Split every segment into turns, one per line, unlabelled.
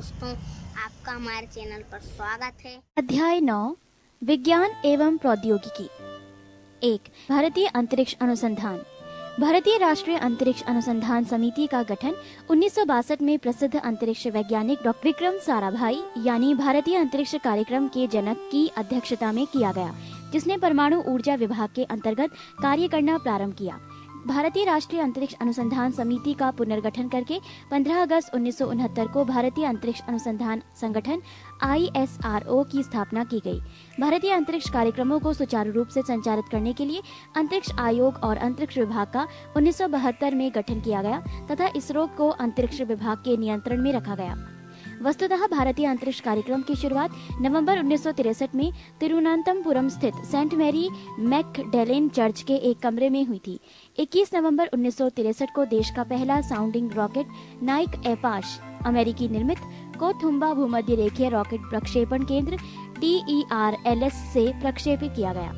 दोस्तों, आपका हमारे चैनल पर स्वागत है।
अध्याय 9 विज्ञान एवं प्रौद्योगिकी। 1 भारतीय अंतरिक्ष अनुसंधान। भारतीय राष्ट्रीय अंतरिक्ष अनुसंधान समिति का गठन 1962 में प्रसिद्ध अंतरिक्ष वैज्ञानिक डॉक्टर विक्रम साराभाई यानी भारतीय अंतरिक्ष कार्यक्रम के जनक की अध्यक्षता में किया गया, जिसने परमाणु ऊर्जा विभाग के अंतर्गत कार्य करना प्रारंभ किया। भारतीय राष्ट्रीय अंतरिक्ष अनुसंधान समिति का पुनर्गठन करके 15 अगस्त 1969 को भारतीय अंतरिक्ष अनुसंधान संगठन ISRO की स्थापना की गई। भारतीय अंतरिक्ष कार्यक्रमों को सुचारू रूप से संचालित करने के लिए अंतरिक्ष आयोग और अंतरिक्ष विभाग का 1972 में गठन किया गया तथा इसरो को अंतरिक्ष विभाग के नियंत्रण में रखा गया। वस्तुतः भारतीय अंतरिक्ष कार्यक्रम की शुरुआत नवंबर 1963 में तिरुवनंतपुरम स्थित सेंट मैरी मैक्डेलेन चर्च के एक कमरे में हुई थी। 21 नवंबर 1963 को देश का पहला साउंडिंग रॉकेट नाइक एपाश अमेरिकी निर्मित कोथुम्बा भूमध्य रेखीय रॉकेट प्रक्षेपण केंद्र TERLS से प्रक्षेपित किया गया।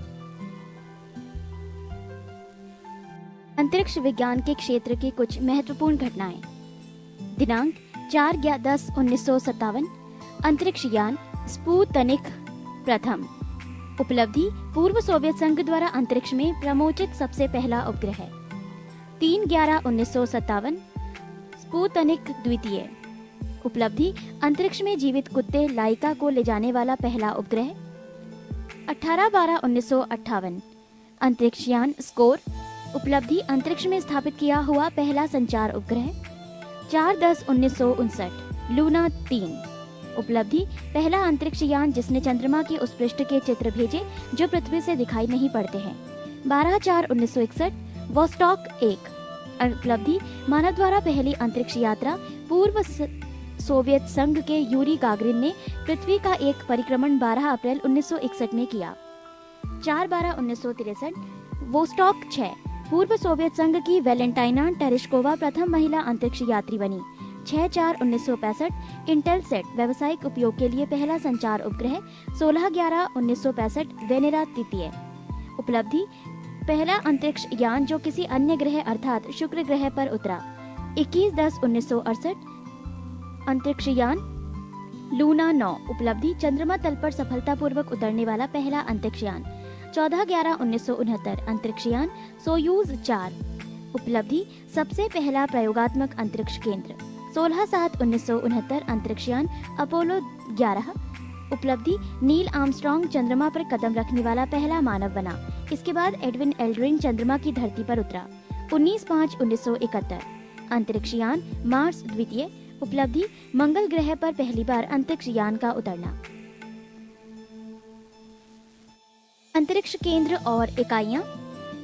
अंतरिक्ष विज्ञान के क्षेत्र की कुछ महत्वपूर्ण घटनाएं। दिनांक 4/10/1957 अंतरिक्ष यान स्पुतनिक प्रथम। उपलब्धि पूर्व सोवियत संघ द्वारा अंतरिक्ष में प्रमोचित सबसे पहला उपग्रह। 3/11/1957 स्पुतनिक द्वितीय। उपलब्धि अंतरिक्ष में जीवित कुत्ते लाइका को ले जाने वाला पहला उपग्रह। 18/12/1958 अंतरिक्ष यान स्कोर। उपलब्धि अंतरिक्ष में स्थापित किया हुआ पहला संचार उपग्रह। 4/10/1959 लूना 3। उपलब्धि पहला अंतरिक्ष यान जिसने चंद्रमा के उस पृष्ठ के चित्र भेजे जो पृथ्वी से दिखाई नहीं पड़ते हैं। 12/4/1961 वोस्टॉक 1। उपलब्धि मानव द्वारा पहली अंतरिक्ष यात्रा। पूर्व सोवियत संघ के यूरी गागरिन ने पृथ्वी का एक परिक्रमण 12 अप्रैल 1961 में किया। 4/12/1963 वोस्टॉक 6। पूर्व सोवियत संघ की वैलेंटाइना टेरेशकोवा प्रथम महिला अंतरिक्ष यात्री बनी। 6/4/1965 इंटेलसेट व्यावसायिक उपयोग के लिए पहला संचार उपग्रह। 16/11/1965 वेनेरा तृतीय। उपलब्धि पहला अंतरिक्ष यान जो किसी अन्य ग्रह अर्थात शुक्र ग्रह पर उतरा। 21/10/1968 अंतरिक्ष यान लूना 9। उपलब्धि चंद्रमा तल पर सफलतापूर्वक उतरने वाला पहला अंतरिक्ष यान। 14/11/1969 अंतरिक्ष यान सोयूज 4। उपलब्धि सबसे पहला प्रयोगात्मक अंतरिक्ष केंद्र। 16/7/1969 अंतरिक्ष यान अपोलो 11। उपलब्धि नील आर्मस्ट्रांग चंद्रमा पर कदम रखने वाला पहला मानव बना। इसके बाद एडविन एल्ड्रिन चंद्रमा की धरती पर उतरा। 19/5/1971 अंतरिक्ष यान मार्स द्वितीय। उपलब्धि मंगल ग्रह पर पहली बार अंतरिक्ष यान का उतरना। अंतरिक्ष केंद्र और इकाइयां।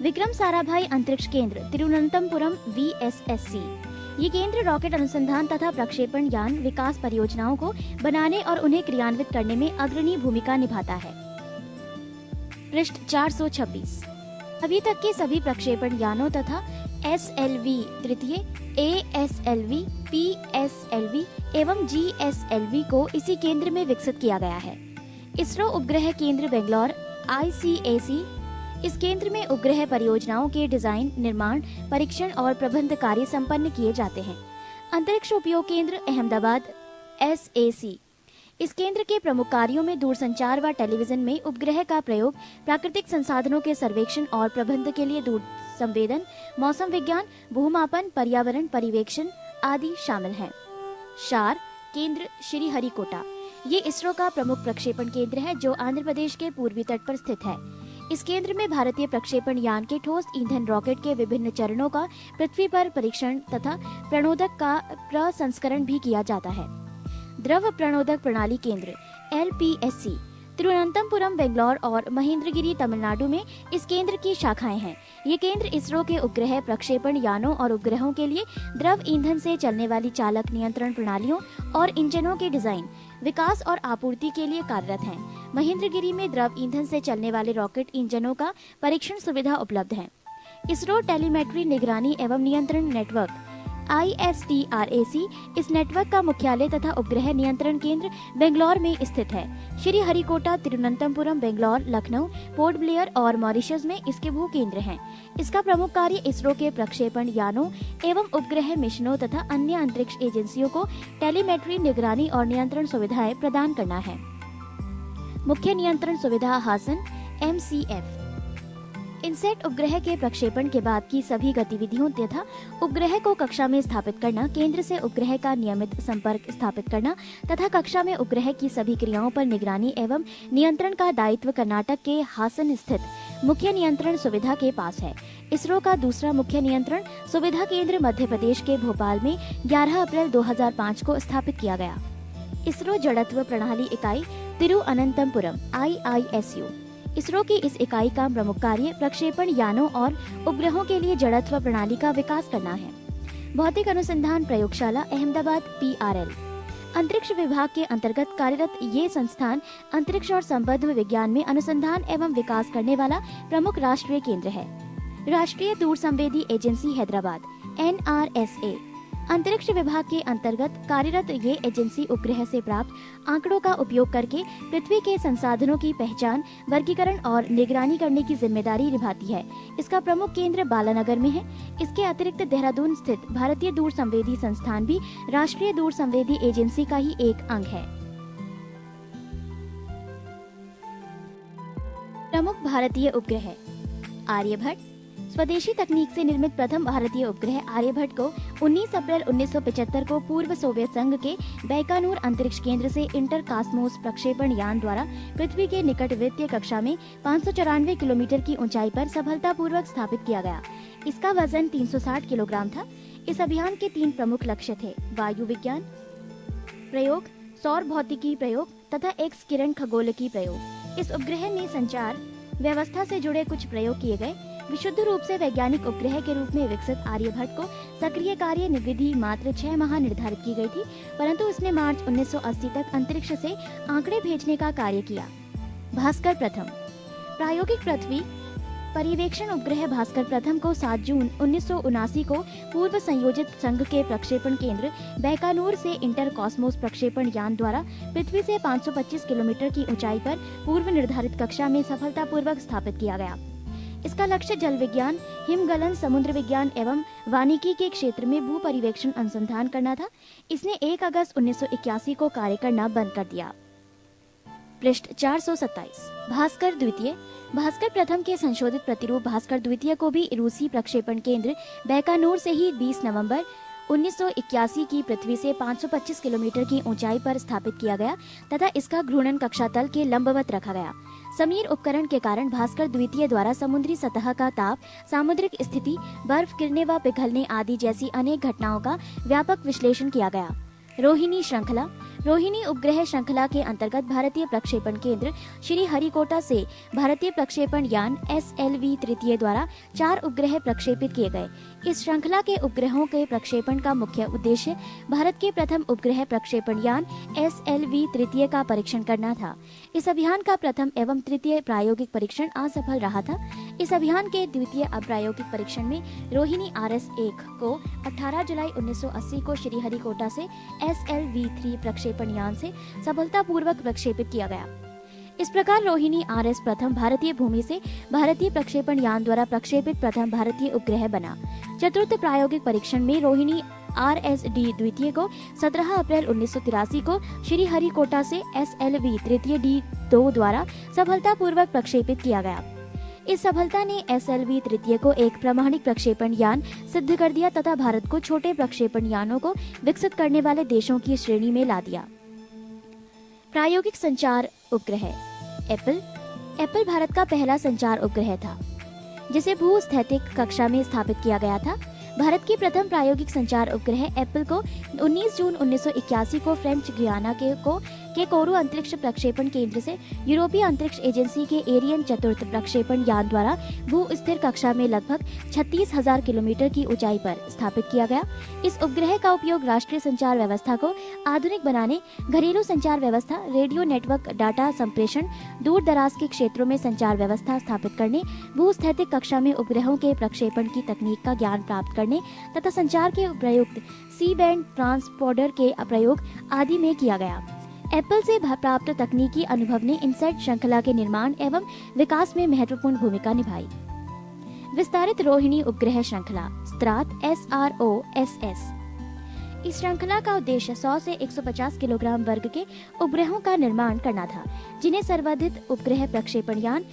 विक्रम साराभाई अंतरिक्ष केंद्र तिरुवनंतपुरम VSSC। ये केंद्र रॉकेट अनुसंधान तथा प्रक्षेपण यान विकास परियोजनाओं को बनाने और उन्हें क्रियान्वित करने में अग्रणी भूमिका निभाता है। पृष्ठ 426। अभी तक के सभी प्रक्षेपण यानों तथा SLV तृतीय, ASLV, PSLV एवं GSLV को इसी केंद्र में विकसित किया गया है। इसरो उपग्रह केंद्र बेंगलौर ICAC। इस केंद्र में उपग्रह परियोजनाओं के डिजाइन, निर्माण, परीक्षण और प्रबंध कार्य संपन्न किए जाते हैं। अंतरिक्ष उपयोग केंद्र अहमदाबाद SAC। इस केंद्र के प्रमुख कार्यों में दूरसंचार व टेलीविजन में उपग्रह का प्रयोग, प्राकृतिक संसाधनों के सर्वेक्षण और प्रबंध के लिए दूर संवेदन, मौसम विज्ञान, भूमापन, पर्यावरण पर्यवेक्षण आदि शामिल हैं। शार केंद्र श्रीहरिकोटा। ये इसरो का प्रमुख प्रक्षेपण केंद्र है जो आंध्र प्रदेश के पूर्वी तट पर स्थित है। इस केंद्र में भारतीय प्रक्षेपण यान के ठोस ईंधन रॉकेट के विभिन्न चरणों का पृथ्वी पर परीक्षण तथा प्रणोदक का प्रसंस्करण भी किया जाता है। द्रव प्रणोदक प्रणाली केंद्र LPSC। तिरुवनंतपुरम बेंगलौर और महेंद्रगिरी तमिलनाडु में इस केंद्र की शाखाएं हैं। ये केंद्र इसरो के उपग्रह प्रक्षेपण यानों और उपग्रहों के लिए द्रव ईंधन से चलने वाली चालक नियंत्रण प्रणालियों और इंजनों के डिजाइन, विकास और आपूर्ति के लिए कार्यरत हैं। महेंद्रगिरी में द्रव ईंधन से चलने वाले रॉकेट इंजनों का परीक्षण सुविधा उपलब्ध है। इसरो टेलीमेट्री निगरानी एवं नियंत्रण नेटवर्क ISTRAC इस नेटवर्क का मुख्यालय तथा उपग्रह नियंत्रण केंद्र बेंगलौर में स्थित है। श्री हरिकोटा, तिरुवनंतपुरम, बेंगलौर, लखनऊ, पोर्ट ब्लेयर और मॉरिशस में इसके भू केंद्र हैं। इसका प्रमुख कार्य इसरो के प्रक्षेपण यानों एवं उपग्रह मिशनों तथा अन्य अंतरिक्ष एजेंसियों को टेलीमेट्री, निगरानी और नियंत्रण सुविधाएं प्रदान करना है। मुख्य नियंत्रण सुविधा हासन MCF। इनसेट उपग्रह के प्रक्षेपण के बाद की सभी गतिविधियों तथा उपग्रह को कक्षा में स्थापित करना, केंद्र से उपग्रह का नियमित संपर्क स्थापित करना तथा कक्षा में उपग्रह की सभी क्रियाओं पर निगरानी एवं नियंत्रण का दायित्व कर्नाटक के हासन स्थित मुख्य नियंत्रण सुविधा के पास है। इसरो का दूसरा मुख्य नियंत्रण सुविधा केंद्र मध्य प्रदेश के भोपाल में 11 अप्रैल 2005 को स्थापित किया गया। इसरो जड़त्व प्रणाली इकाई तिरुअनंतपुरम IISU। इसरो की इस इकाई का प्रमुख कार्य प्रक्षेपण यानों और उपग्रहों के लिए जड़त्व प्रणाली का विकास करना है। भौतिक अनुसंधान प्रयोगशाला अहमदाबाद PRL। अंतरिक्ष विभाग के अंतर्गत कार्यरत ये संस्थान अंतरिक्ष और संबद्ध विज्ञान में अनुसंधान एवं विकास करने वाला प्रमुख राष्ट्रीय केंद्र है। राष्ट्रीय दूर संवेदी एजेंसी हैदराबाद NRSA। अंतरिक्ष विभाग के अंतर्गत कार्यरत ये एजेंसी उपग्रह से प्राप्त आंकड़ों का उपयोग करके पृथ्वी के संसाधनों की पहचान, वर्गीकरण और निगरानी करने की जिम्मेदारी निभाती है। इसका प्रमुख केंद्र बालानगर में है। इसके अतिरिक्त देहरादून स्थित भारतीय दूर संवेदी संस्थान भी राष्ट्रीय दूर संवेदी एजेंसी का ही एक अंग है। प्रमुख भारतीय उपग्रह आर्यभट्ट। स्वदेशी तकनीक से निर्मित प्रथम भारतीय उपग्रह आर्यभट्ट को 19 अप्रैल 1975 को पूर्व सोवियत संघ के बैकानूर अंतरिक्ष केंद्र से इंटर कॉस्मोस प्रक्षेपण यान द्वारा पृथ्वी के निकट वृत्तीय कक्षा में 594 किलोमीटर की ऊंचाई पर सफलतापूर्वक स्थापित किया गया। इसका वजन 360 किलोग्राम था। इस अभियान के 3 प्रमुख लक्ष्य थे: वायु विज्ञान प्रयोग, सौर भौतिकी प्रयोग तथा एक्स किरण खगोलकी प्रयोग। इस उपग्रह में संचार व्यवस्था से जुड़े कुछ प्रयोग किए गए। विशुद्ध रूप से वैज्ञानिक उपग्रह के रूप में विकसित आर्यभट्ट को सक्रिय कार्य निविधि मात्र 6 माह निर्धारित की गई थी, परंतु उसने मार्च 1980 तक अंतरिक्ष से आंकड़े भेजने का कार्य किया। भास्कर प्रथम प्रायोगिक पृथ्वी परिवेक्षण उपग्रह भास्कर प्रथम को 7 जून 1979 को पूर्व संयोजित संघ के प्रक्षेपण केंद्र बैकानूर से इंटर कॉस्मोस प्रक्षेपण यान द्वारा पृथ्वी से 525 किलोमीटर की ऊंचाई पर पूर्व निर्धारित कक्षा में सफलतापूर्वक स्थापित किया गया। इसका लक्ष्य जल विज्ञान, हिमगलन, समुद्र विज्ञान एवं वानिकी के क्षेत्र में भू परिवेक्षण अनुसंधान करना था। इसने 1 अगस्त 1981 को कार्य करना बंद कर दिया। पृष्ठ 427। भास्कर द्वितीय। भास्कर प्रथम के संशोधित प्रतिरूप भास्कर द्वितीय को भी रूसी प्रक्षेपण केंद्र बैकानूर से ही 20 नवंबर 1981 की पृथ्वी से 525 किलोमीटर की ऊंचाई पर स्थापित किया गया तथा इसका घूर्णन कक्षा तल के लंबवत रखा गया। समीर उपकरण के कारण भास्कर द्वितीय द्वारा समुद्री सतह का ताप, सामुद्रिक स्थिति, बर्फ गिरने व पिघलने आदि जैसी अनेक घटनाओं का व्यापक विश्लेषण किया गया। रोहिणी श्रृंखला। रोहिणी उपग्रह श्रृंखला के अंतर्गत भारतीय प्रक्षेपण केंद्र श्री हरिकोटा से भारतीय प्रक्षेपण यान SLV तृतीय द्वारा 4 उपग्रह प्रक्षेपित किए गए। इस श्रृंखला के उपग्रहों के प्रक्षेपण का मुख्य उद्देश्य भारत के प्रथम उपग्रह प्रक्षेपण यान SLV तृतीय का परीक्षण करना था। इस अभियान का प्रथम एवं तृतीय प्रायोगिक परीक्षण असफल रहा था। इस अभियान के द्वितीय अप्रायोगिक परीक्षण में रोहिणी RS-1 को 18 जुलाई 1980 को श्रीहरिकोटा से SLV-3 प्रक्षेपण यान से सफलतापूर्वक प्रक्षेपित किया गया। इस प्रकार रोहिणी RS प्रथम भारतीय भूमि से भारतीय प्रक्षेपण यान द्वारा प्रक्षेपित प्रथम भारतीय उपग्रह बना। चतुर्थ प्रायोगिक परीक्षण में रोहिणी RS-D द्वितीय को 17 अप्रैल 1983 को श्रीहरिकोटा से SLV तृतीय D2 द्वारा सफलतापूर्वक प्रक्षेपित किया गया। इस सफलता ने SLV तृतीय को एक प्रामाणिक प्रक्षेपण यान सिद्ध कर दिया तथा भारत को छोटे प्रक्षेपण यानों को विकसित करने वाले देशों की श्रेणी में ला दिया। प्रायोगिक संचार उपग्रह एप्पल भारत का पहला संचार उपग्रह था जिसे भूस्थैतिक कक्षा में स्थापित किया गया था। भारत के प्रथम प्रायोगिक संचार उपग्रह एप्पल को 19 जून 1981 को फ्रेंच गुयाना को के कोरू अंतरिक्ष प्रक्षेपण केंद्र से यूरोपीय अंतरिक्ष एजेंसी के एरियन चतुर्थ प्रक्षेपण यान द्वारा भू स्थिर कक्षा में लगभग 36,000 किलोमीटर की ऊंचाई पर स्थापित किया गया। इस उपग्रह का उपयोग राष्ट्रीय संचार व्यवस्था को आधुनिक बनाने, घरेलू संचार व्यवस्था, रेडियो नेटवर्क डाटा संप्रेषण, दूर दराज के क्षेत्रों में संचार व्यवस्था स्थापित करने, भूस्थैतिक कक्षा में उपग्रहों के प्रक्षेपण की तकनीक का ज्ञान प्राप्त करने तथा संचार के प्रयुक्त सी बैंड ट्रांसपोंडर के प्रयोग आदि में किया गया। एप्पल से प्राप्त तकनीकी अनुभव ने इनसेट श्रृंखला के निर्माण एवं विकास में महत्वपूर्ण भूमिका निभाई। विस्तारित रोहिणी उपग्रह श्रृंखला स्त्रात SROSS। इस श्रृंखला का उद्देश्य 100 से 150 किलोग्राम वर्ग के उपग्रहों का निर्माण करना था, जिन्हें सर्वाधिक उपग्रह प्रक्षेपण यान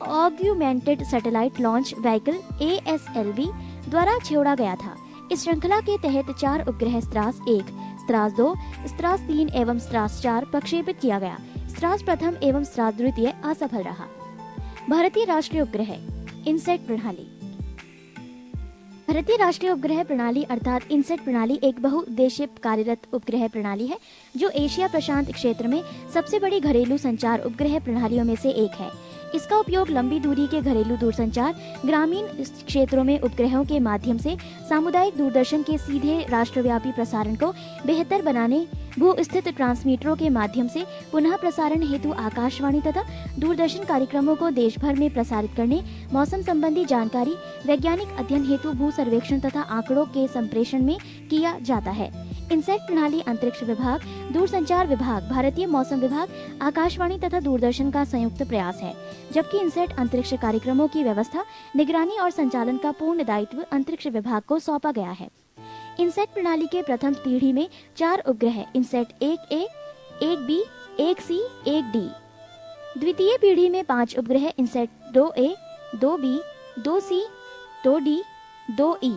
augmented satellite launch vehicle ASLV द्वारा छोड़ा गया था। इस श्रृंखला के तहत 4 उपग्रह स्त्रास 1, स्त्रास 2, स्त्रास 3 एवं स्त्रास 4 प्रक्षेपित किया गया। स्त्रास प्रथम एवं स्त्रास द्वितीय असफल रहा। भारतीय राष्ट्रीय उपग्रह इनसेट प्रणाली। भारतीय राष्ट्रीय उपग्रह प्रणाली अर्थात इनसेट प्रणाली एक बहुउद्देशीय कार्यरत उपग्रह प्रणाली है, जो एशिया प्रशांत क्षेत्र में सबसे बड़ी घरेलू संचार उपग्रह प्रणालियों में से एक है। इसका उपयोग लंबी दूरी के घरेलू दूरसंचार, ग्रामीण क्षेत्रों में उपग्रहों के माध्यम से सामुदायिक दूरदर्शन के सीधे राष्ट्रव्यापी प्रसारण को बेहतर बनाने, भू स्थित ट्रांसमीटरों के माध्यम से पुनः प्रसारण हेतु आकाशवाणी तथा दूरदर्शन कार्यक्रमों को देश भर में प्रसारित करने, मौसम संबंधी जानकारी, वैज्ञानिक अध्ययन हेतु भू सर्वेक्षण तथा आंकड़ों के संप्रेषण में किया जाता है। इनसेट प्रणाली अंतरिक्ष विभाग, दूरसंचार विभाग, भारतीय मौसम विभाग, आकाशवाणी तथा दूरदर्शन का संयुक्त प्रयास है, जबकि इनसेट अंतरिक्ष कार्यक्रमों की व्यवस्था, निगरानी और संचालन का पूर्ण दायित्व अंतरिक्ष विभाग को सौंपा गया है। इनसेट प्रणाली के प्रथम पीढ़ी में 4 उपग्रह INSAT 1A, 1B, 1C, 1D। द्वितीय पीढ़ी में 5 उपग्रह INSAT 2A, 2B, 2C, 2D, 2E।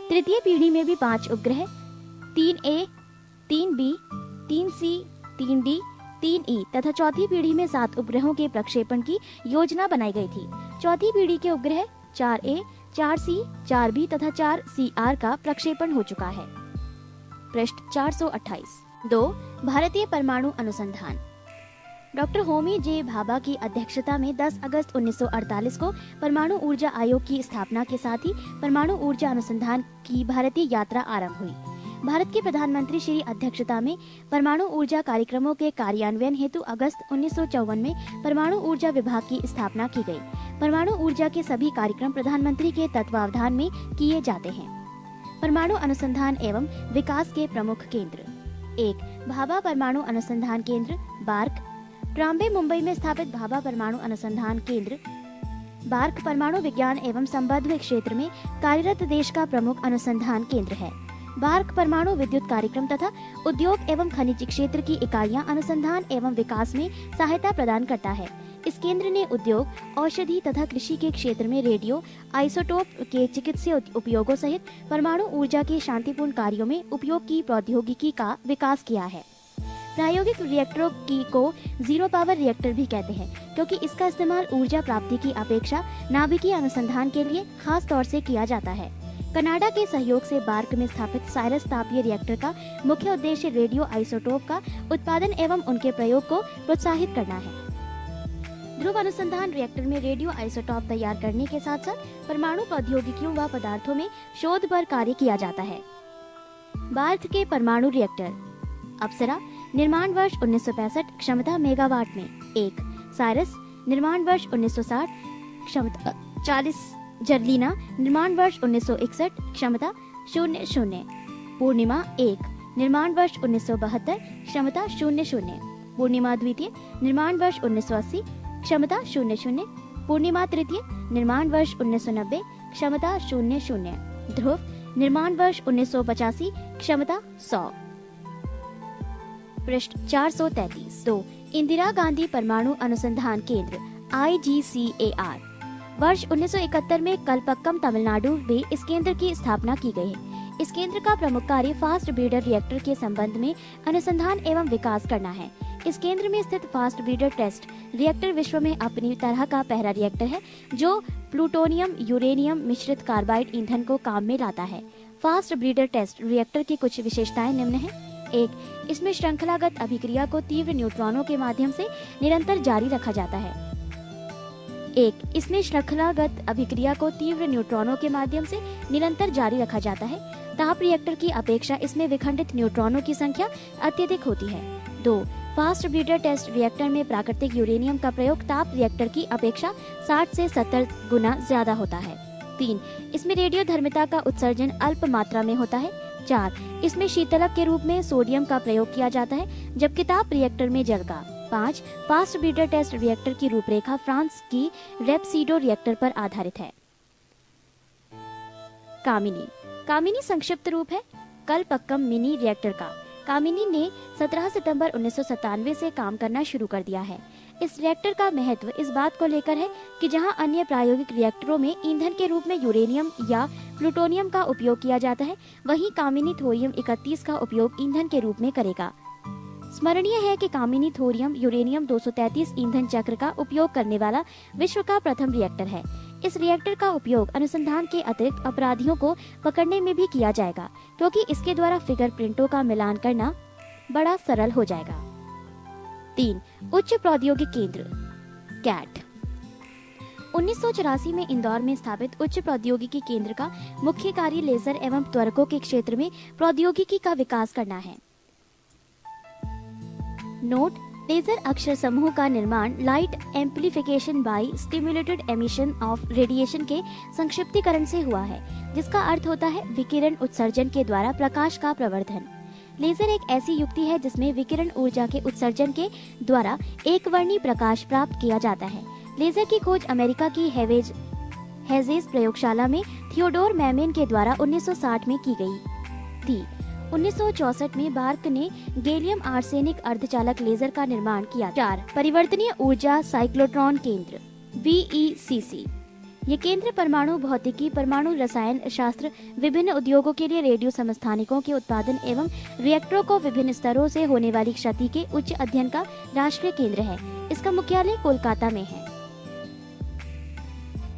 तृतीय पीढ़ी में भी 5 उपग्रह 3A, 3B, 3C, 3D, 3E तथा चौथी पीढ़ी में 7 उपग्रहों के प्रक्षेपण की योजना बनाई गई थी। चौथी पीढ़ी के उपग्रह 4A, 4C, 4B तथा 4CR का प्रक्षेपण हो चुका है। पृष्ठ 428। 2. भारतीय परमाणु अनुसंधान। डॉक्टर होमी जे भाभा की अध्यक्षता में 10 अगस्त 1948 को परमाणु ऊर्जा आयोग की स्थापना के साथ ही परमाणु ऊर्जा अनुसंधान की भारतीय यात्रा आरंभ हुई। भारत के प्रधानमंत्री श्री अध्यक्षता में परमाणु ऊर्जा कार्यक्रमों के कार्यान्वयन हेतु अगस्त 1954 में परमाणु ऊर्जा विभाग की स्थापना की गई। परमाणु ऊर्जा के सभी कार्यक्रम प्रधानमंत्री के तत्वावधान में किए जाते हैं। परमाणु अनुसंधान एवं विकास के प्रमुख केंद्र। 1. भाभा परमाणु अनुसंधान केंद्र बार्क। ट्राम्बे मुंबई में स्थापित भाभा परमाणु अनुसंधान केंद्र बार्क परमाणु विज्ञान एवं संबद्ध क्षेत्र में कार्यरत देश का प्रमुख अनुसंधान केंद्र है। बार्क परमाणु विद्युत कार्यक्रम तथा उद्योग एवं खनिज क्षेत्र की इकाइयां अनुसंधान एवं विकास में सहायता प्रदान करता है। इस केंद्र ने उद्योग, औषधि तथा कृषि के क्षेत्र में रेडियो आइसोटोप के चिकित्सीय उपयोगों सहित परमाणु ऊर्जा के शांतिपूर्ण कार्यों में उपयोग की प्रौद्योगिकी का विकास किया है। प्रायोगिक रिएक्टरों को जीरो पावर रिएक्टर भी कहते हैं, क्योंकि इसका इस्तेमाल ऊर्जा प्राप्ति की अपेक्षा नाभिकीय अनुसंधान के लिए खास तौर से किया जाता है। कनाडा के सहयोग से बार्क में स्थापित साइरस तापीय रिएक्टर का मुख्य उद्देश्य रेडियो आइसोटोप का उत्पादन एवं उनके प्रयोग को प्रोत्साहित करना है। ध्रुव अनुसंधान रिएक्टर में रेडियो आइसोटोप तैयार करने के साथ साथ परमाणु प्रौद्योगिकियों व पदार्थों में शोध पर कार्य किया जाता है। बार्क के परमाणु रिएक्टर। अप्सरा निर्माण वर्ष 1965, क्षमता मेगावाट में 1। साइरस निर्माण वर्ष 1960, क्षमता 40। जर्लिना निर्माण वर्ष 1961, क्षमता 00। पूर्णिमा 1 निर्माण वर्ष 1972, क्षमता 00। पूर्णिमा द्वितीय निर्माण वर्ष 1980, क्षमता 00। पूर्णिमा तृतीय निर्माण वर्ष 1990, क्षमता 00। ध्रुव निर्माण वर्ष 1985, क्षमता 100। पृष्ठ 433। 2. इंदिरा गांधी परमाणु अनुसंधान केंद्र IGCAR। वर्ष 1971 में कलपक्कम तमिलनाडु में इस केंद्र की स्थापना की गई है। इस केंद्र का प्रमुख कार्य फास्ट ब्रीडर रिएक्टर के संबंध में अनुसंधान एवं विकास करना है। इस केंद्र में स्थित फास्ट ब्रीडर टेस्ट रिएक्टर विश्व में अपनी तरह का पहला रिएक्टर है, जो प्लूटोनियम यूरेनियम मिश्रित कार्बाइड ईंधन को काम में लाता है। फास्ट ब्रीडर टेस्ट रिएक्टर की कुछ विशेषताएं निम्न हैं। एक इसमें श्रृंखलागत अभिक्रिया को तीव्र न्यूट्रॉनों के माध्यम से निरंतर जारी रखा जाता है। ताप रिएक्टर की अपेक्षा इसमें विखंडित न्यूट्रॉनों की संख्या अत्यधिक होती है। 2. फास्ट ब्रीडर टेस्ट रिएक्टर में प्राकृतिक यूरेनियम का प्रयोग ताप रिएक्टर की अपेक्षा 60 से 70 गुना ज्यादा होता है। 3. इसमें रेडियोधर्मिता का उत्सर्जन अल्प मात्रा में होता है। 4. इसमें शीतलक के रूप में सोडियम का प्रयोग किया जाता है, जबकि ताप रिएक्टर में जल का। 5. फास्ट ब्रीडर टेस्ट रिएक्टर की रूपरेखा फ्रांस की रेपसीडो रिएक्टर पर आधारित है। कामिनी संक्षिप्त रूप है कलपक्कम मिनी रिएक्टर का। कामिनी ने 17 सितंबर 1997 से काम करना शुरू कर दिया है। इस रिएक्टर का महत्व इस बात को लेकर है कि जहां अन्य प्रायोगिक रिएक्टरों में ईंधन के रूप में यूरेनियम या प्लूटोनियम का उपयोग किया जाता है, वहीं कामिनी थोरियम 31 का उपयोग ईंधन के रूप में करेगा। स्मरणीय है कि कामिनी थोरियम यूरेनियम 233 ईंधन चक्र का उपयोग करने वाला विश्व का प्रथम रिएक्टर है। इस रिएक्टर का उपयोग अनुसंधान के अतिरिक्त अपराधियों को पकड़ने में भी किया जाएगा, क्योंकि इसके द्वारा फिंगर प्रिंटों का मिलान करना बड़ा सरल हो जाएगा। 3. उच्च प्रौद्योगिक केंद्र कैट 1984 में इंदौर में स्थापित उच्च प्रौद्योगिकी केंद्र का मुख्य कार्य लेजर एवं त्वरकों के क्षेत्र में प्रौद्योगिकी का विकास करना है। नोट: लेजर अक्षर समूह का निर्माण light amplification by stimulated emission of radiation के संक्षिप्तीकरण से हुआ है, जिसका अर्थ होता है विकिरण उत्सर्जन के द्वारा प्रकाश का प्रवर्धन। लेजर एक ऐसी युक्ति है जिसमें विकिरण ऊर्जा के उत्सर्जन के द्वारा एक वर्णी प्रकाश प्राप्त किया जाता है। लेजर की खोज अमेरिका की हेजेस प्रयोगशाला में थियोडोर मैमेन के द्वारा 1960 में की गई थी। 1964 में बार्क ने गैलियम आर्सेनिक अर्धचालक लेजर का निर्माण किया। 4. परिवर्तनीय ऊर्जा साइक्लोट्रॉन केंद्र VECC। ये केंद्र परमाणु भौतिकी, परमाणु रसायन शास्त्र, विभिन्न उद्योगों के लिए रेडियो समस्थानिकों के उत्पादन एवं रिएक्टरों को विभिन्न स्तरों से होने वाली क्षति के उच्च अध्ययन का राष्ट्रीय केंद्र है। इसका मुख्यालय कोलकाता में है।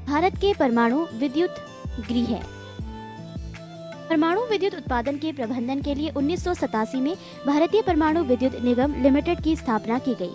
भारत के परमाणु विद्युत गृह। परमाणु विद्युत उत्पादन के प्रबंधन के लिए 1987 में भारतीय परमाणु विद्युत निगम लिमिटेड की स्थापना की गई।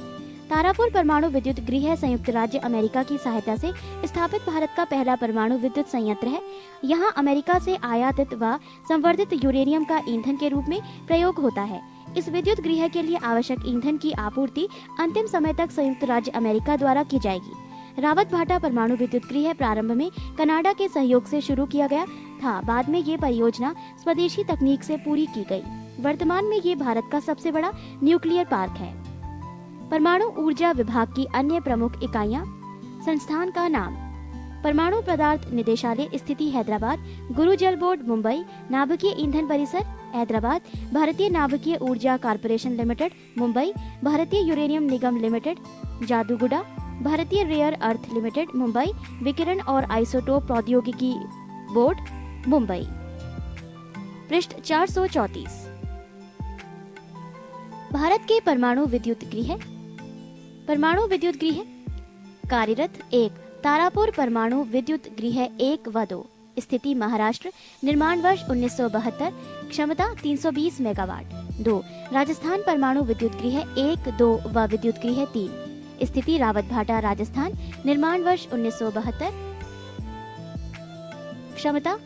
तारापुर परमाणु विद्युत गृह संयुक्त राज्य अमेरिका की सहायता से स्थापित भारत का पहला परमाणु विद्युत संयंत्र है। यहां अमेरिका से आयातित व संवर्धित यूरेनियम का ईंधन के रूप में प्रयोग होता है। इस विद्युत गृह के लिए आवश्यक ईंधन की आपूर्ति अंतिम समय तक संयुक्त राज्य अमेरिका द्वारा की जाएगी। रावत भाटा परमाणु विद्युत गृह प्रारंभ में कनाडा के सहयोग से शुरू किया गया था। बाद में ये परियोजना स्वदेशी तकनीक से पूरी की गई। वर्तमान में ये भारत का सबसे बड़ा न्यूक्लियर पार्क है। परमाणु ऊर्जा विभाग की अन्य प्रमुख इकाइयां। संस्थान का नाम: परमाणु पदार्थ निदेशालय, स्थिति हैदराबाद। गुरु जल बोर्ड मुंबई। नाभिकीय ईंधन परिसर हैदराबाद। भारतीय नाभिकीय ऊर्जा कॉर्पोरेशन लिमिटेड मुंबई। भारतीय यूरेनियम निगम लिमिटेड जादूगुड़ा। भारतीय रेयर अर्थ लिमिटेड मुंबई। विकिरण और आइसोटोप प्रौद्योगिकी बोर्ड मुंबई। पृष्ठ 434। भारत के परमाणु विद्युत गृह। परमाणु विद्युत गृह कार्यरत: 1. तारापुर परमाणु विद्युत गृह 1 व 2, स्थिति महाराष्ट्र। निर्माण वर्ष 1972। क्षमता 320 मेगावाट। 2. राजस्थान परमाणु विद्युत गृह 1, 2 व विद्युत गृह 3, स्थिति रावत भाटा राजस्थान। निर्माण वर्ष 1972। क्षमता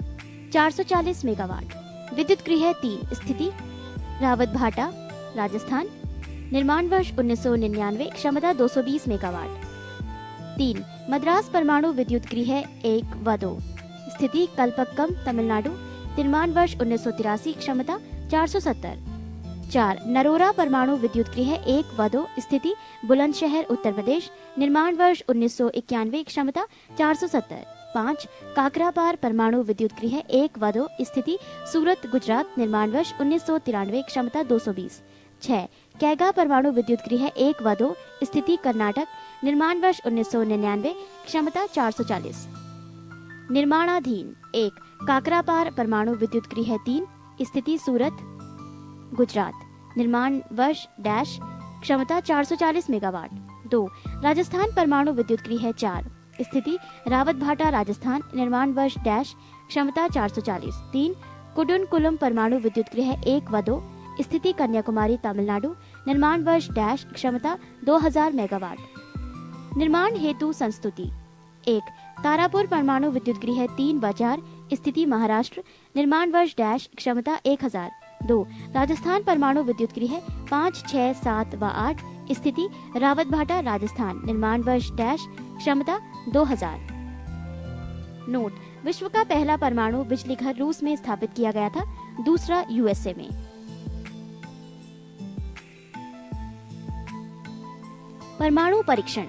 440 मेगावाट। विद्युत गृह 3, स्थिति रावत भाटा राजस्थान। निर्माण वर्ष 1999। क्षमता 220 मेगावाट। 3. मद्रास परमाणु विद्युत गृह 1 व 2, स्थिति कलपक्कम तमिलनाडु। निर्माण वर्ष 1983। क्षमता 470। 4. नरोरा परमाणु विद्युत गृह 1 व 2, स्थिति बुलंदशहर उत्तर प्रदेश। निर्माण वर्ष 1991। क्षमता 470। 5. काकरापार परमाणु विद्युत गृह 1 व 2, स्थिति सूरत गुजरात। निर्माण वर्ष 1993। क्षमता 220। 6. कैगा परमाणु विद्युत गृह 1 व 2, स्थिति कर्नाटक। निर्माण वर्ष 1999। क्षमता 440। निर्माणाधीन: 1. काकरापार परमाणु विद्युत गृह 3, स्थिति सूरत गुजरात। निर्माण वर्ष डैश क्षमता 440 मेगावाट। 2. राजस्थान परमाणु विद्युत गृह 4, स्थिति रावत भाटा राजस्थान। निर्माण वर्ष डैश क्षमता 440। 3. कुडुनकुलम परमाणु विद्युत गृह 1 व 2, स्थिति कन्याकुमारी तमिलनाडु, निर्माण वर्ष डैश, क्षमता 2000 मेगावाट। निर्माण हेतु संस्तुति 1 तारापुर परमाणु विद्युत गृह 3 बाजार, स्थिति महाराष्ट्र, निर्माण वर्ष डैश, क्षमता 1000। 2 राजस्थान परमाणु विद्युत गृह 5, 6, 7 व 8, स्थिति रावतभाटा राजस्थान, निर्माण वर्ष डैश, क्षमता 2000। नोट: विश्व का पहला परमाणु बिजली घर रूस में स्थापित किया गया था, दूसरा यूएसए में। परमाणु परीक्षण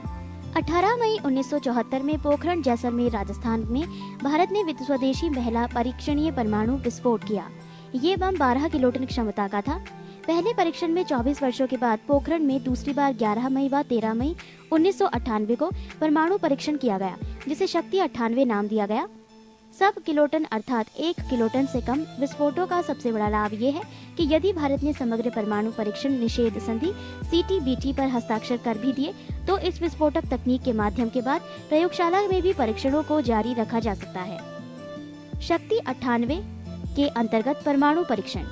18 मई 1974 में पोखरण जैसलमेर राजस्थान में भारत ने स्वदेशी पहला परीक्षणीय परमाणु विस्फोट किया। ये बम 12 किलोटन क्षमता का था। पहले परीक्षण में 24 वर्षों के बाद पोखरण में दूसरी बार 11 मई व 13 मई 1998 को परमाणु परीक्षण किया गया, जिसे शक्ति 98 नाम दिया गया। सब किलोटन अर्थात 1 किलोटन से कम विस्फोटों का सबसे बड़ा लाभ ये है कि यदि भारत ने समग्र परमाणु परीक्षण निषेध संधि CTBT पर हस्ताक्षर कर भी दिए तो इस विस्फोटक तकनीक के माध्यम के बाद प्रयोगशाला में भी परीक्षणों को जारी रखा जा सकता है। शक्ति 98 के अंतर्गत परमाणु परीक्षण।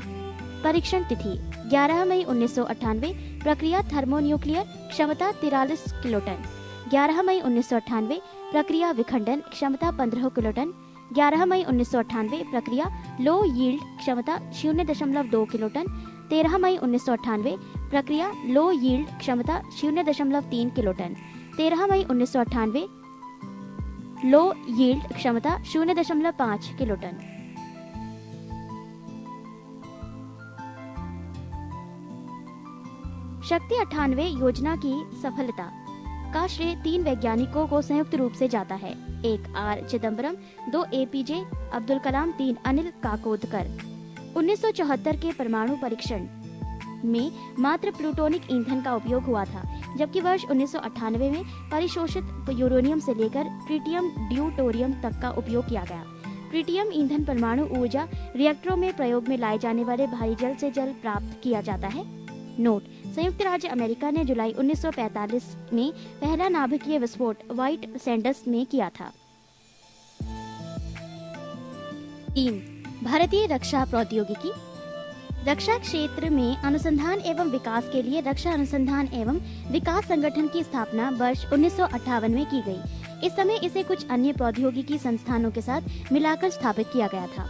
परीक्षण तिथि 11 मई 1998, प्रक्रिया थर्मोन्यूक्लियर, क्षमता 43 किलोटन। 11 मई 1998, प्रक्रिया विखंडन, क्षमता 15 किलोटन। 11 मई 1998, प्रक्रिया लो यील्ड, क्षमता 0.2 किलोटन। 13 मई 1998, प्रक्रिया लो यील्ड, क्षमता 0.3 किलोटन। 13 मई 1998, लो यील्ड, क्षमता 0.5 किलोटन। शक्ति 98 योजना की सफलता का श्रेय 3 वैज्ञानिकों को संयुक्त रूप से जाता है। 1 आर चिदम्बरम, 2 APJ अब्दुल कलाम, 3 अनिल काकोदकर। 1974 के परमाणु परीक्षण में मात्र प्लूटोनिक ईंधन का उपयोग हुआ था, जबकि वर्ष 1998 में परिशोषित यूरेनियम से लेकर ट्रिटियम ड्यूटोरियम तक का उपयोग किया गया। ट्रिटियम ईंधन परमाणु ऊर्जा रिएक्टरों में प्रयोग में लाए जाने वाले भारी जल से जल प्राप्त किया जाता है। नोट: संयुक्त राज्य अमेरिका ने जुलाई 1945 में पहला नाभिकीय विस्फोट व्हाइट सैंडर्स में किया था। 3 भारतीय रक्षा प्रौद्योगिकी। रक्षा क्षेत्र में अनुसंधान एवं विकास के लिए रक्षा अनुसंधान एवं विकास संगठन की स्थापना वर्ष 1958 में की गई। इस समय इसे कुछ अन्य प्रौद्योगिकी संस्थानों के साथ मिलाकर स्थापित किया गया था।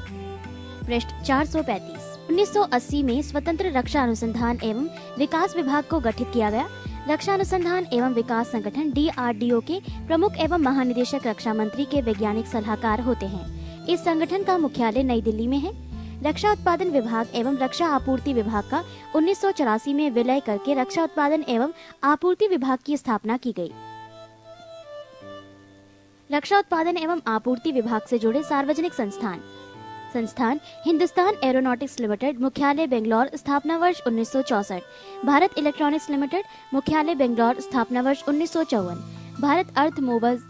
पृष्ठ 435। 1980 में स्वतंत्र रक्षा अनुसंधान एवं विकास विभाग को गठित किया गया। रक्षा अनुसंधान एवं विकास संगठन DRDO के प्रमुख एवं महानिदेशक रक्षा मंत्री के वैज्ञानिक सलाहकार होते हैं। इस संगठन का मुख्यालय नई दिल्ली में है। रक्षा उत्पादन विभाग एवं रक्षा आपूर्ति विभाग का 1984 में विलय करके रक्षा उत्पादन एवं आपूर्ति विभाग की स्थापना की गई। रक्षा उत्पादन एवं आपूर्ति विभाग से जुड़े सार्वजनिक संस्थान हिंदुस्तान एरोनॉटिक्स लिमिटेड, मुख्यालय बेंगलोर, स्थापना वर्ष 1964। भारत इलेक्ट्रॉनिक्स लिमिटेड, मुख्यालय बेंगलोर, स्थापना वर्ष 1954। भारत अर्थ मूवर्स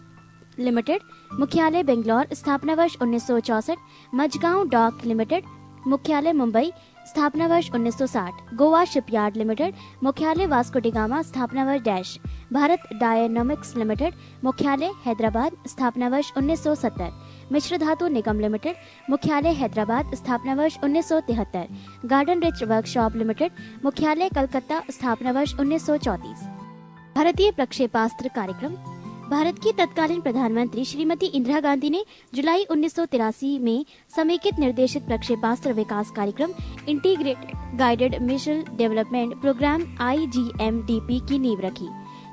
लिमिटेड, मुख्यालय बेंगलोर, स्थापना वर्ष 1964। मझगांव डॉक लिमिटेड, मुख्यालय मुंबई, स्थापना वर्ष 1960। गोवा शिपयार्ड लिमिटेड, मुख्यालय वास्को डी गामा, स्थापना वर्ष डैश। भारत डायनामिक्स लिमिटेड, मुख्यालय हैदराबाद, स्थापना वर्ष 1970। मिश्र धातु निगम लिमिटेड, मुख्यालय हैदराबाद, स्थापना वर्ष 1973। गार्डन रिच वर्कशॉप लिमिटेड, मुख्यालय कलकत्ता, स्थापना वर्ष 1934। भारतीय प्रक्षेपास्त्र कार्यक्रम। भारत की तत्कालीन प्रधानमंत्री श्रीमती इंदिरा गांधी ने जुलाई 1983 में समेकित निर्देशित प्रक्षेपास्त्र विकास कार्यक्रम integrated guided missile development programme IGMDP की नींव रखी।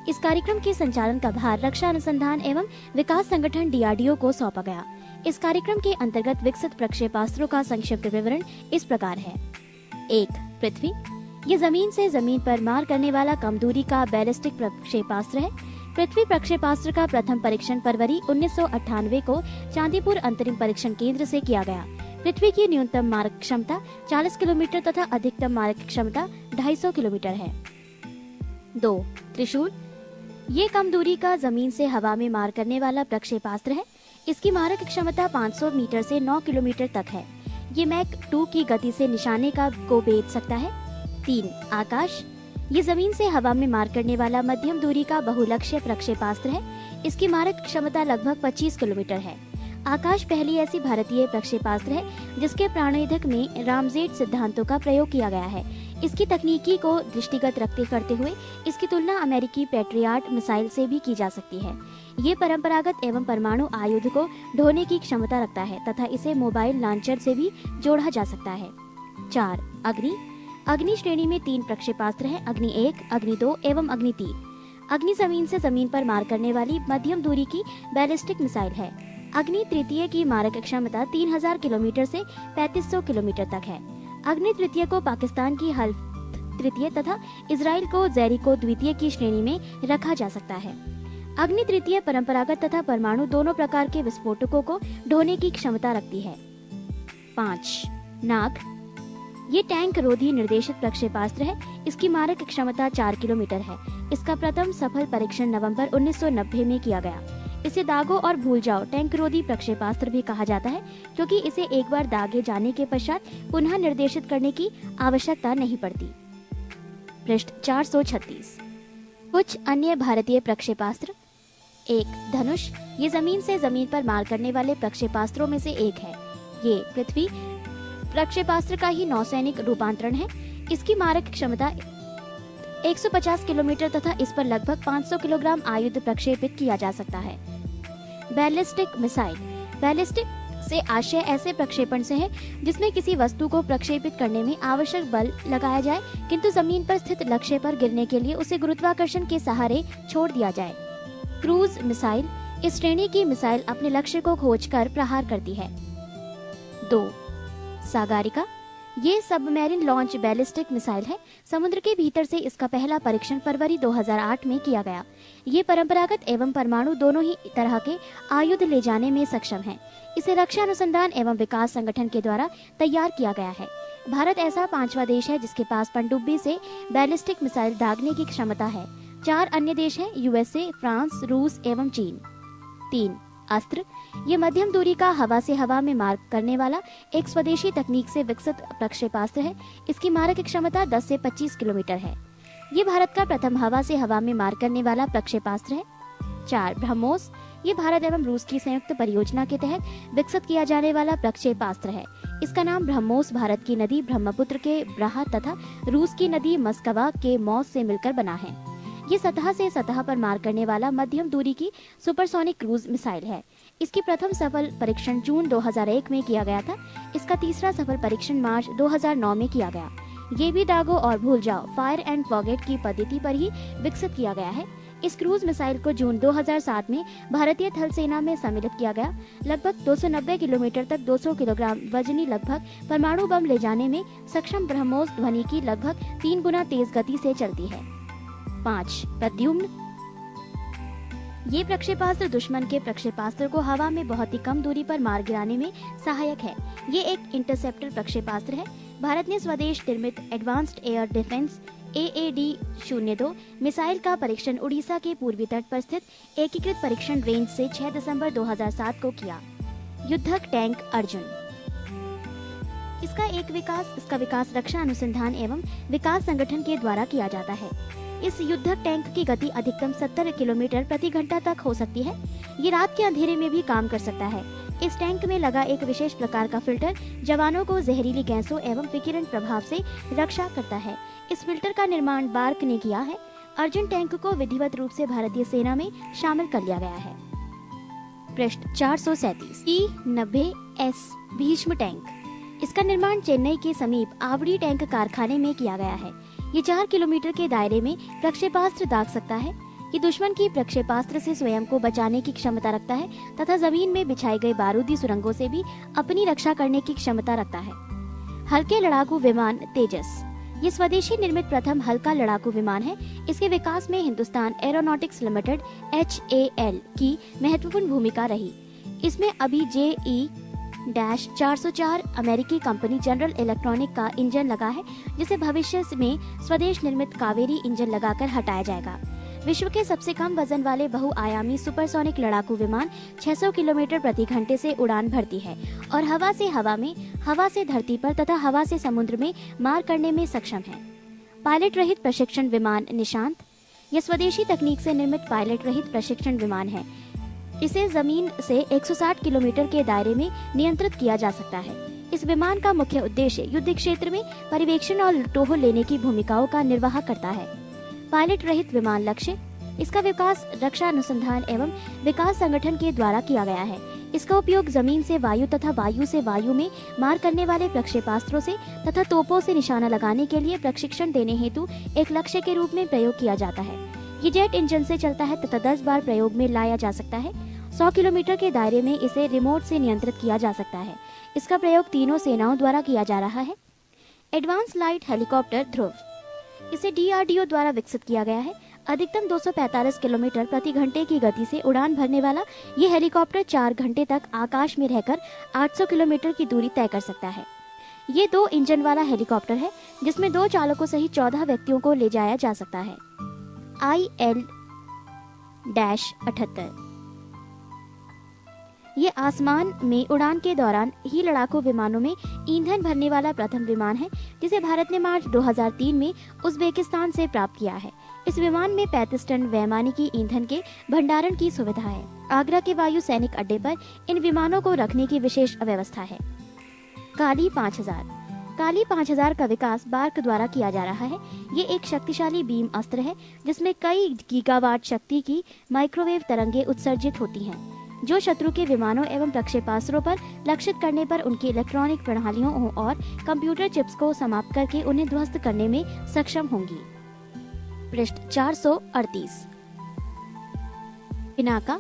इस कार्यक्रम के संचालन का भार रक्षा अनुसंधान एवं विकास संगठन DRDO को सौंपा गया। इस कार्यक्रम के अंतर्गत विकसित प्रक्षेपास्त्रों का संक्षिप्त विवरण इस प्रकार है। 1 पृथ्वी। ये जमीन से जमीन पर मार करने वाला कम दूरी का बैलिस्टिक प्रक्षेपास्त्र है। पृथ्वी प्रक्षेपास्त्र का प्रथम परीक्षण फरवरी 1998 को चांदीपुर अंतरिम परीक्षण केंद्र से किया गया। पृथ्वी की न्यूनतम मारक क्षमता 40 किलोमीटर तथा अधिकतम मारक क्षमता 250 किलोमीटर है। 2 त्रिशूल। ये कम दूरी का जमीन से हवा में मार करने वाला प्रक्षेपास्त्र है। इसकी मारक क्षमता 500 मीटर से 9 किलोमीटर तक है। ये मैक 2 की गति से निशाने को भेद सकता है। 3 आकाश। ये जमीन से हवा में मार करने वाला मध्यम दूरी का बहुलक्ष्य प्रक्षेपास्त्र है। इसकी मारक क्षमता लगभग 25 किलोमीटर है। आकाश पहली ऐसी भारतीय प्रक्षेपास्त्र है जिसके प्राणोइधक में रामजेट सिद्धांतों का प्रयोग किया गया है। इसकी तकनीकी को दृष्टिगत रखते करते हुए इसकी तुलना अमेरिकी पैट्रियट मिसाइल से भी की जा सकती है। ये परंपरागत एवं परमाणु आयुध को ढोने की क्षमता रखता है तथा इसे मोबाइल लॉन्चर से भी जोड़ा जा सकता है। 4. अग्नि। अग्नि श्रेणी में 3 प्रक्षेपास्त्र हैं, अग्नि 1, अग्नि 2 एवं अग्नि 3। अग्नि जमीन से जमीन पर मार करने वाली मध्यम दूरी की बैलिस्टिक मिसाइल है। अग्नि तृतीय की मारक क्षमता 3000 किलोमीटर से 3500 किलोमीटर तक है। अग्नि तृतीय को पाकिस्तान की हल्फ तृतीय तथा इजराइल को जेरिको द्वितीय की श्रेणी में रखा जा सकता है। अग्नि तृतीय परंपरागत तथा परमाणु दोनों प्रकार के विस्फोटकों को ढोने की क्षमता रखती है। 5. नाग। ये टैंक रोधी निर्देशित प्रक्षेपास्त्र है। इसकी मारक क्षमता 4 किलोमीटर है। इसका प्रथम सफल परीक्षण नवंबर 1990 में किया गया। इसे दागो और भूल जाओ टैंक रोधी प्रक्षेपास्त्र भी कहा जाता है क्योंकि इसे एक बार दागे जाने के पश्चात पुनः निर्देशित करने की आवश्यकता नहीं पड़ती। पृष्ठ 436। कुछ अन्य भारतीय प्रक्षेपास्त्र। 1. धनुष। ये जमीन से जमीन पर मार करने वाले प्रक्षेपास्त्रों में से एक है। ये पृथ्वी प्रक्षेपास्त्र का ही नौसैनिक रूपांतरण है। इसकी मारक क्षमता 150 किलोमीटर तथा इस पर लगभग 500 किलोग्राम आयुध प्रक्षेपित किया जा सकता है। Ballistic missile. बैलिस्टिक से आशय ऐसे प्रक्षेपण से है जिसमें किसी वस्तु को प्रक्षेपित करने में आवश्यक बल लगाया जाए किंतु जमीन पर स्थित लक्ष्य पर गिरने के लिए उसे गुरुत्वाकर्षण के सहारे छोड़ दिया जाए। Cruise missile. इस श्रेणी की मिसाइल अपने लक्ष्य को खोजकर प्रहार करती है। 2. सागरिका। ये सबमरीन लॉन्च बैलिस्टिक मिसाइल है। समुद्र के भीतर से इसका पहला परीक्षण फरवरी 2008 में किया गया। ये परंपरागत एवं परमाणु दोनों ही तरह के आयुध ले जाने में सक्षम है। इसे रक्षा अनुसंधान एवं विकास संगठन के द्वारा तैयार किया गया है। भारत ऐसा 5वां देश है जिसके पास पनडुब्बी से बैलिस्टिक मिसाइल दागने की क्षमता है। 4 अन्य देश हैं, यूएसए, फ्रांस, रूस एवं चीन। 3. अस्त्र। ये मध्यम दूरी का हवा से हवा में मार करने वाला एक स्वदेशी तकनीक से विकसित प्रक्षेपास्त्र है। इसकी मारक क्षमता 10 से 25 किलोमीटर है। ये भारत का प्रथम हवा से हवा में मार करने वाला प्रक्षेपास्त्र है। 4. ब्रह्मोस। ये भारत एवं रूस की संयुक्त परियोजना के तहत विकसित किया जाने वाला प्रक्षेपास्त्र है। इसका नाम ब्रह्मोस भारत की नदी ब्रह्मपुत्र के ब्राह तथा रूस की नदी मस्कवा के मौस से मिलकर बना है। ये सतह से सतह पर मार करने वाला मध्यम दूरी की सुपरसोनिक क्रूज मिसाइल है। इसकी प्रथम सफल परीक्षण जून 2001 में किया गया था। इसका तीसरा सफल परीक्षण मार्च 2009 में किया गया। ये भी दागो और भूल जाओ फायर एंड फॉरगेट की पद्धति पर ही विकसित किया गया है। इस क्रूज मिसाइल को जून 2007 में भारतीय थल सेना में सम्मिलित किया गया। लगभग 290 किलोमीटर तक 200 किलोग्राम वजनी लगभग परमाणु बम ले जाने में सक्षम ब्रह्मोस ध्वनि की लगभग 3 गुना तेज गति से चलती है। 5. प्रद्युम्न। ये प्रक्षेपास्त्र दुश्मन के प्रक्षेपास्त्र को हवा में बहुत ही कम दूरी पर मार गिराने में सहायक है। ये एक इंटरसेप्टर प्रक्षेपास्त्र है। भारत ने स्वदेश निर्मित advanced air defence AAD-02 missile का परीक्षण उड़ीसा के पूर्वी तट पर स्थित एकीकृत परीक्षण रेंज से 6 दिसंबर 2007 को किया। युद्धक टैंक अर्जुन। इसका विकास रक्षा अनुसंधान एवं विकास संगठन के द्वारा किया जाता है। इस युद्धक टैंक की गति अधिकतम 70 किलोमीटर प्रति घंटा तक हो सकती है। ये रात के अंधेरे में भी काम कर सकता है। इस टैंक में लगा एक विशेष प्रकार का फिल्टर जवानों को जहरीली गैसों एवं विकिरण प्रभाव से रक्षा करता है। इस फिल्टर का निर्माण बार्क ने किया है। अर्जुन टैंक को विधिवत रूप से भारतीय सेना में शामिल कर लिया गया है। पृष्ठ 437। E-90S Bhishma tank. इसका निर्माण चेन्नई के समीप आवड़ी टैंक कारखाने में किया गया है। ये 4 किलोमीटर के दायरे में प्रक्षेपास्त्र दाग सकता है। ये दुश्मन की प्रक्षेपास्त्र से स्वयं को बचाने की क्षमता रखता है तथा जमीन में बिछाई गई बारूदी सुरंगों से भी अपनी रक्षा करने की क्षमता रखता है। हल्के लड़ाकू विमान तेजस। ये स्वदेशी निर्मित प्रथम हल्का लड़ाकू विमान है। इसके विकास में हिंदुस्तान एरोनॉटिक्स लिमिटेड HAL की महत्वपूर्ण भूमिका रही। इसमें अभी JE-404 अमेरिकी कंपनी जनरल इलेक्ट्रॉनिक का इंजन लगा है, जिसे भविष्य में स्वदेश निर्मित कावेरी इंजन लगाकर हटाया जाएगा। विश्व के सबसे कम वजन वाले बहुआयामी सुपरसोनिक लड़ाकू विमान 600 किलोमीटर प्रति घंटे से उड़ान भरती है और हवा से हवा में, हवा से धरती पर तथा हवा से समुद्र में मार करने में सक्षम है। पायलट रहित प्रशिक्षण विमान निशांत। यह स्वदेशी तकनीक से निर्मित पायलट रहित प्रशिक्षण विमान है। इसे जमीन से 160 किलोमीटर के दायरे में नियंत्रित किया जा सकता है। इस विमान का मुख्य उद्देश्य युद्ध क्षेत्र में पर्यवेक्षण और टोह लेने की भूमिकाओं का निर्वाह करता है। पायलट रहित विमान लक्ष्य। इसका विकास रक्षा अनुसंधान एवं विकास संगठन के द्वारा किया गया है। इसका उपयोग जमीन से वायु तथा वायु से वायु में मार करने वाले प्रक्षेपास्त्रों से तथा तोपों से निशाना लगाने के लिए प्रशिक्षण देने हेतु एक लक्ष्य के रूप में प्रयोग किया जाता है। ये जेट इंजन से चलता है तथा 10 बार प्रयोग में लाया जा सकता है। 100 किलोमीटर के दायरे में इसे रिमोट से नियंत्रित किया जा सकता है। इसका प्रयोग तीनों सेनाओं द्वारा किया जा रहा है। एडवांस लाइट हेलीकॉप्टर ध्रुव। इसे DRDO द्वारा विकसित किया गया है। अधिकतम 245 किलोमीटर प्रति घंटे की गति से उड़ान भरने वाला ये हेलीकॉप्टर 4 घंटे तक आकाश में रहकर 800 किलोमीटर की दूरी तय कर सकता है। ये 2 इंजन वाला हेलीकॉप्टर है जिसमें 2 चालकों सहित 14 व्यक्तियों को ले जाया जा सकता है। IL-78 ये आसमान में उड़ान के दौरान ही लड़ाकू विमानों में ईंधन भरने वाला प्रथम विमान है जिसे भारत ने मार्च 2003 में उज़्बेकिस्तान से प्राप्त किया है। इस विमान में 35 टन वैमानिकी ईंधन के भंडारण की सुविधा है। आगरा के वायु सैनिक अड्डे पर इन विमानों को रखने की विशेष व्यवस्था है। काली 5000। काली 5000 का विकास बार्क द्वारा किया जा रहा है। ये एक शक्तिशाली बीम अस्त्र है जिसमें कई गीगावाट शक्ति की माइक्रोवेव तरंगे उत्सर्जित होती हैं जो शत्रु के विमानों एवं प्रक्षेपास्त्रों पर लक्षित करने पर उनकी इलेक्ट्रॉनिक प्रणालियों और कंप्यूटर चिप्स को समाप्त करके उन्हें ध्वस्त करने में सक्षम होंगी। पृष्ठ 438। पिनाका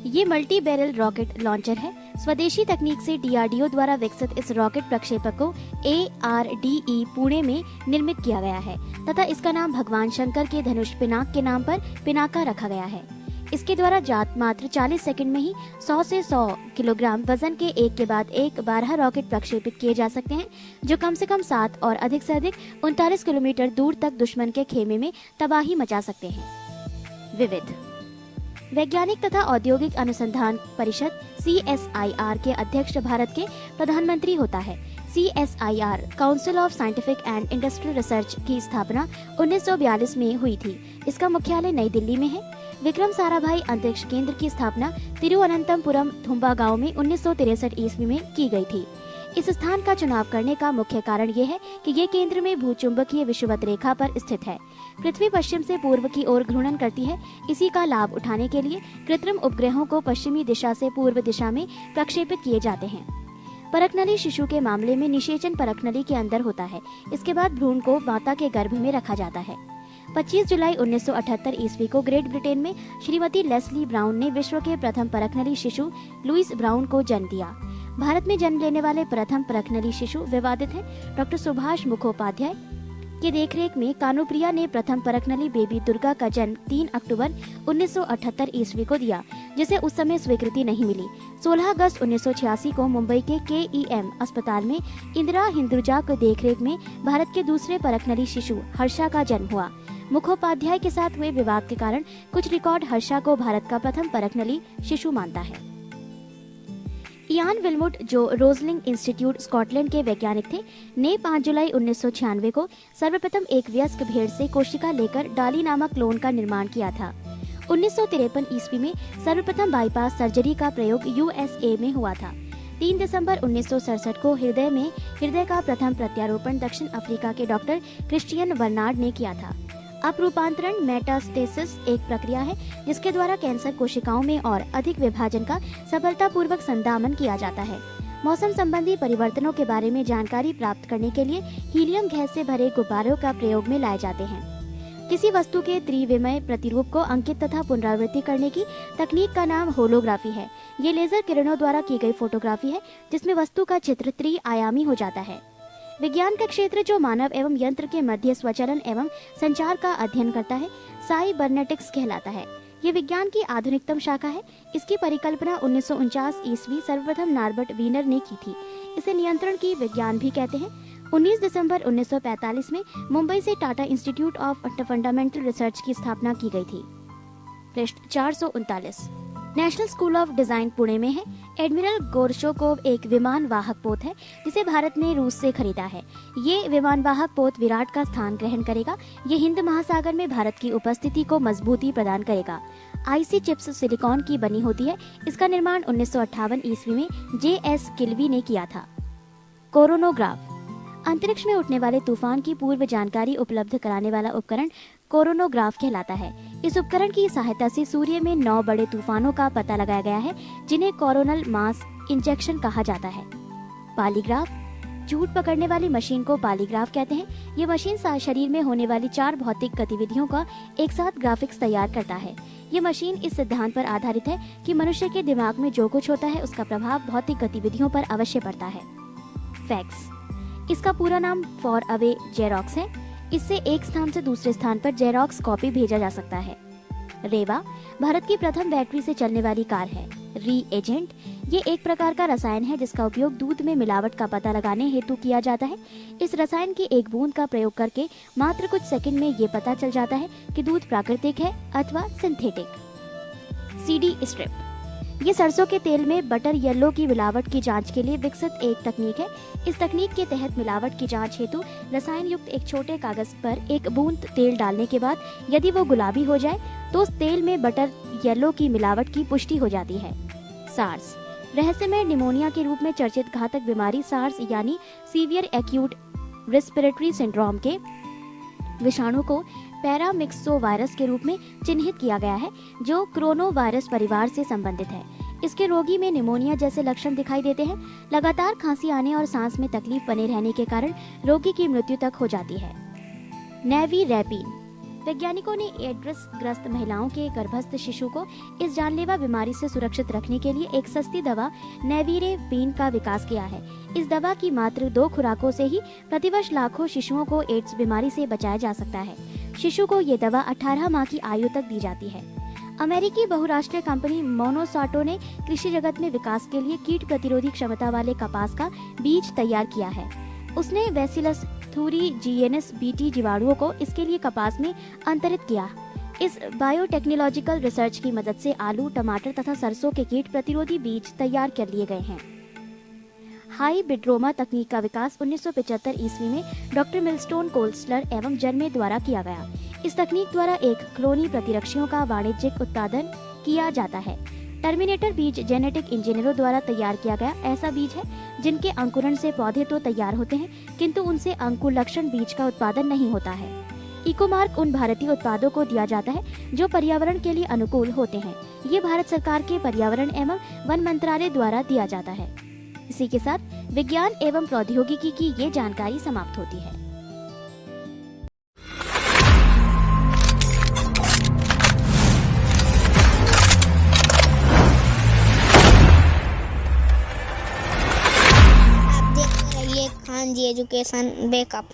ये मल्टी बैरल रॉकेट लॉन्चर है। स्वदेशी तकनीक से DRDO द्वारा विकसित इस रॉकेट प्रक्षेपक को ARDE पुणे में निर्मित किया गया है तथा इसका नाम भगवान शंकर के धनुष पिनाक के नाम पर पिनाका रखा गया है। इसके द्वारा जात मात्र 40 सेकंड में ही 100 से 100 किलोग्राम वजन के एक के बाद एक 12 रॉकेट प्रक्षेपित किए जा सकते हैं जो कम से कम 7 और अधिक से अधिक 39 किलोमीटर दूर तक दुश्मन के खेमे में तबाही मचा सकते हैं। विविध वैज्ञानिक तथा औद्योगिक अनुसंधान परिषद CSIR के अध्यक्ष भारत के प्रधानमंत्री होता है। CSIR council of scientific and industrial research की स्थापना 1942 में हुई थी। इसका मुख्यालय नई दिल्ली में है। विक्रम साराभाई अंतरिक्ष केंद्र की स्थापना तिरुवनंतपुरम थुम्बा गांव में 1963 ईस्वी में की गई थी। इस स्थान का चुनाव करने का मुख्य कारण ये है कि ये केंद्र में भूचुंबकीय विषुवत रेखा पर स्थित है। पृथ्वी पश्चिम से पूर्व की ओर घूर्णन करती है। इसी का लाभ उठाने के लिए कृत्रिम उपग्रहों को पश्चिमी दिशा से पूर्व दिशा में प्रक्षेपित किए जाते हैं। परखनली शिशु के मामले में निषेचन परखनली के अंदर होता है। इसके बाद भ्रूण को माता के गर्भ में रखा जाता है। 25 जुलाई 1978 ईस्वी को ग्रेट ब्रिटेन में श्रीमती लेस्ली ब्राउन ने विश्व के प्रथम परखनली शिशु लुइस ब्राउन को जन्म दिया। भारत में जन्म लेने वाले प्रथम परखनली शिशु विवादित हैं। डॉक्टर सुभाष मुखोपाध्याय की देखरेख में कानुप्रिया ने प्रथम परखनली बेबी दुर्गा का जन्म 3 अक्टूबर 1978 ईस्वी को दिया जिसे उस समय स्वीकृति नहीं मिली। 16 अगस्त 1986 को मुंबई के KEM अस्पताल में इंदिरा हिंदुजा की देखरेख में भारत के दूसरे परखनली शिशु हर्षा का जन्म हुआ। मुखोपाध्याय के साथ हुए विवाद के कारण कुछ रिकॉर्ड हर्षा को भारत का प्रथम परखनली शिशु मानता है। इयान विल्मुट जो रोजलिंग इंस्टीट्यूट स्कॉटलैंड के वैज्ञानिक थे ने 5 जुलाई 1996 को सर्वप्रथम एक वयस्क भेड़ से कोशिका लेकर डाली नामक क्लोन का निर्माण किया था। 1953 ईस्वी में सर्वप्रथम बाईपास सर्जरी का प्रयोग USA में हुआ था। 3 दिसंबर 1967 को हृदय का प्रथम प्रत्यारोपण दक्षिण अफ्रीका के डॉक्टर क्रिश्चियन बर्नार्ड ने किया था। अपरूपांतरण मेटास्टेसिस एक प्रक्रिया है जिसके द्वारा कैंसर कोशिकाओं में और अधिक विभाजन का सफलतापूर्वक संदामन किया जाता है। मौसम संबंधी परिवर्तनों के बारे में जानकारी प्राप्त करने के लिए हीलियम गैस से भरे गुब्बारों का प्रयोग में लाए जाते हैं। किसी वस्तु के त्रिविमय प्रतिरूप को अंकित तथा पुनरावृत्ति करने की तकनीक का नाम होलोग्राफी है। ये लेजर किरणों द्वारा की गई फोटोग्राफी है जिसमें वस्तु का चित्र त्रिआयामी हो जाता है। विज्ञान का क्षेत्र जो मानव एवं यंत्र के मध्य स्वचलन एवं संचार का अध्ययन करता है साइबरनेटिक्स कहलाता है। ये विज्ञान की आधुनिकतम शाखा है। इसकी परिकल्पना 1949 ईस्वी सर्वप्रथम नॉर्बर्ट वीनर ने की थी। इसे नियंत्रण की विज्ञान भी कहते हैं। 19 दिसंबर 1945 में मुंबई से Tata institute of fundamental research की स्थापना की गई थी। पृष्ठ 439। National school of design Pune में है। एडमिरल गोरशोकोव एक विमान वाहक पोत है जिसे भारत ने रूस से खरीदा है। ये विमान वाहक पोत विराट का स्थान ग्रहण करेगा। ये हिंद महासागर में भारत की उपस्थिति को मजबूती प्रदान करेगा। आईसी चिप्स सिलिकॉन की बनी होती है। इसका निर्माण 1958 ईस्वी में JS किल्वी ने किया था। कोरोनोग्राफ अंतरिक्ष में उठने वाले तूफान की पूर्व जानकारी उपलब्ध कराने वाला उपकरण कोरोनोग्राफ कहलाता है। इस उपकरण की सहायता से सूर्य में 9 बड़े तूफानों का पता लगाया गया है जिन्हें कोरोनल मास इंजेक्शन कहा जाता है। पॉलीग्राफ झूठ पकड़ने वाली मशीन को पॉलीग्राफ कहते हैं। ये मशीन शरीर में होने वाली 4 भौतिक गतिविधियों का एक साथ ग्राफिक्स तैयार करता है। ये मशीन इस सिद्धांत पर आधारित है कि मनुष्य के दिमाग में जो कुछ होता है उसका प्रभाव भौतिक गतिविधियों पर अवश्य पड़ता है। फैक्स इसका पूरा नाम फॉर अवे जेरोक्स है। इससे एक स्थान से दूसरे स्थान पर जेरोक्स कॉपी भेजा जा सकता है। रेवा भारत की प्रथम बैटरी से चलने वाली कार है। रीएजेंट ये एक प्रकार का रसायन है जिसका उपयोग दूध में मिलावट का पता लगाने हेतु किया जाता है। इस रसायन की एक बूंद का प्रयोग करके मात्र कुछ सेकंड में ये पता चल जाता है कि दूध प्राकृतिक है अथवा सिंथेटिक। सीडी स्ट्रिप ये सरसों के तेल में बटर येलो की मिलावट की जांच के लिए विकसित एक तकनीक है। इस तकनीक के तहत मिलावट की जांच हेतु रसायन युक्त एक छोटे कागज पर एक बूंद तेल डालने के बाद यदि वो गुलाबी हो जाए तो उस तेल में बटर येलो की मिलावट की पुष्टि हो जाती है। सार्स रहस्यमय निमोनिया के रूप में चर्चित घातक बीमारी सार्स यानी सीवियर एक्यूट रेस्पिरेटरी सिंड्रोम के विषाणु को पैरामिक्सोवायरस के रूप में चिन्हित किया गया है जो क्रोनोवायरस परिवार से संबंधित है। इसके रोगी में निमोनिया जैसे लक्षण दिखाई देते हैं। लगातार खांसी आने और सांस में तकलीफ बने रहने के कारण रोगी की मृत्यु तक हो जाती है। नेविरैपिन वैज्ञानिकों ने एड्स ग्रस्त महिलाओं के गर्भस्थ शिशु को इस जानलेवा बीमारी से सुरक्षित रखने के लिए एक सस्ती दवा नेविरैपिन का विकास किया है। इस दवा की मात्र 2 खुराकों से ही प्रतिवर्ष लाखों शिशुओं को एड्स बीमारी से बचाया जा सकता है। शिशु को ये दवा 18 माह की आयु तक दी जाती है। अमेरिकी बहुराष्ट्रीय कंपनी मोनोसाटो ने कृषि जगत में विकास के लिए कीट प्रतिरोधी क्षमता वाले कपास का बीज तैयार किया है। उसने बैसिलस थूरिजिएनस बीटी जीवाणुओं को इसके लिए कपास में अंतरित किया। इस बायोटेक्नोलॉजिकल रिसर्च की मदद से आलू, टमाटर तथा सरसों के कीट प्रतिरोधी बीज तैयार कर लिए गए हैं। हाइब्रिडोमा तकनीक का विकास 1975 ईस्वी में डॉक्टर मिलस्टोन कोल्सलर एवं जर्मे द्वारा किया गया। इस तकनीक द्वारा एक क्लोनी प्रतिरक्षियों का वाणिज्यिक उत्पादन किया जाता है। टर्मिनेटर बीज जेनेटिक इंजीनियरों द्वारा तैयार किया गया ऐसा बीज है जिनके अंकुरण से पौधे तो तैयार होते हैं किंतु उनसे अंकुलक्षण बीज का उत्पादन नहीं होता है। इकोमार्क उन भारतीय उत्पादों को दिया जाता है जो पर्यावरण के लिए अनुकूल होते हैं। ये भारत सरकार के पर्यावरण एवं वन मंत्रालय द्वारा दिया जाता है। इसी के साथ विज्ञान एवं प्रौद्योगिकी की ये जानकारी समाप्त होती है।
आप देख रहे हैं खान जी एजुकेशन बैकअप।